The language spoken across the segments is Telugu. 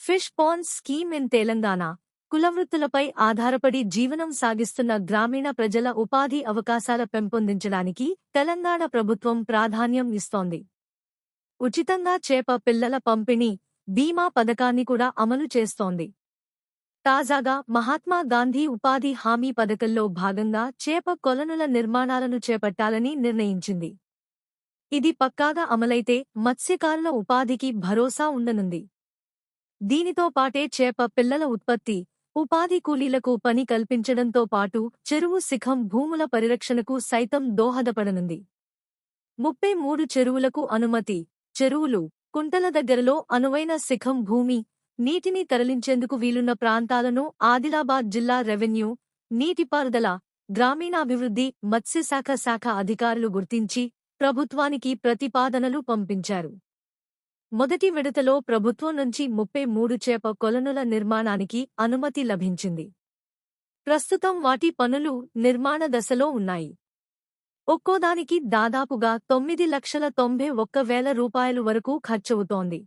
Fish ponds scheme in Telangana కులవృత్తులపై ఆధారపడి జీవనం సాగిస్తున్న గ్రామీణ ప్రజల ఉపాధి అవకాశాల పెంపొందించడానికి తెలంగాణ ప్రభుత్వం ప్రాధాన్యం ఇస్తోంది. ఉచితంగా చేప పిల్లల పంపిణీ, బీమా పథకాన్ని కూడా అమలు చేస్తోంది. తాజాగా మహాత్మా గాంధీ ఉపాధి హామీ పథకంలో భాగంగా చేప కొలనుల నిర్మాణాలను చేపట్టాలని నిర్ణయించింది. ఇది పక్కాగా అమలైతే మత్స్యకారుల ఉపాధికి భరోసా ఉండనుంది. దీనితో పాటే చేప పిల్లల ఉత్పత్తి, ఉపాధి కూలీలకు పని కల్పించడంతో పాటు చెరువు శిఖం భూముల పరిరక్షణకు సైతం దోహదపడనుంది. 33 చెరువులకు అనుమతి. చెరువులు, కుంటల దగ్గరలో అనువైన శిఖం భూమి, నీటిని తరలించేందుకు వీలున్న ప్రాంతాలను ఆదిలాబాద్ జిల్లా రెవెన్యూ, నీటిపారుదల, గ్రామీణాభివృద్ధి, మత్స్యశాఖ అధికారులు గుర్తించి ప్రభుత్వానికి ప్రతిపాదనలు పంపించారు. మొదటి విడతలో ప్రభుత్వం నుంచి 33 చేప కొలనుల నిర్మాణానికి అనుమతి లభించింది. ప్రస్తుతం వాటి పనులు నిర్మాణ దశలో ఉన్నాయి. ఒక్కోదానికి దాదాపుగా 9,91,000 రూపాయలు వరకు ఖర్చవుతోంది.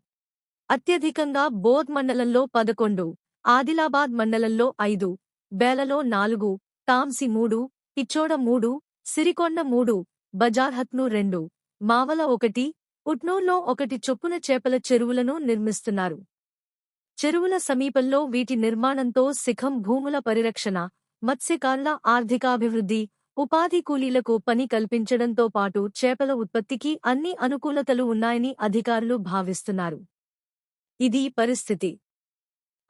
అత్యధికంగా బోధ్ మండలంలో 11, ఆదిలాబాద్ మండలంలో 5, బేలలో 4, తాంసి 3, ఇచ్చోడ 3, సిరికొండ 3, బజార్హత్ను 2, మావల 1, ఉట్నూర్లో 1 చొప్పున చేపల చెరువులను నిర్మిస్తున్నారు. చెరువుల సమీపంలో వీటి నిర్మాణంతో శిఖం భూముల పరిరక్షణ, మత్స్యకారుల ఆర్థికాభివృద్ధి, ఉపాధి కూలీలకు పని కల్పించడంతో పాటు చేపల ఉత్పత్తికి అన్ని అనుకూలతలు ఉన్నాయని అధికారులు భావిస్తున్నారు. ఇది పరిస్థితి.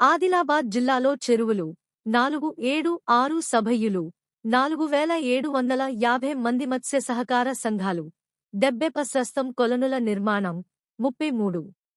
ఆదిలాబాద్ జిల్లాలో చెరువులు 476 సభ్యులు, 4,750 మంది మత్స్య సహకార సంఘాలు, 70% కొలనుల నిర్మాణం, 33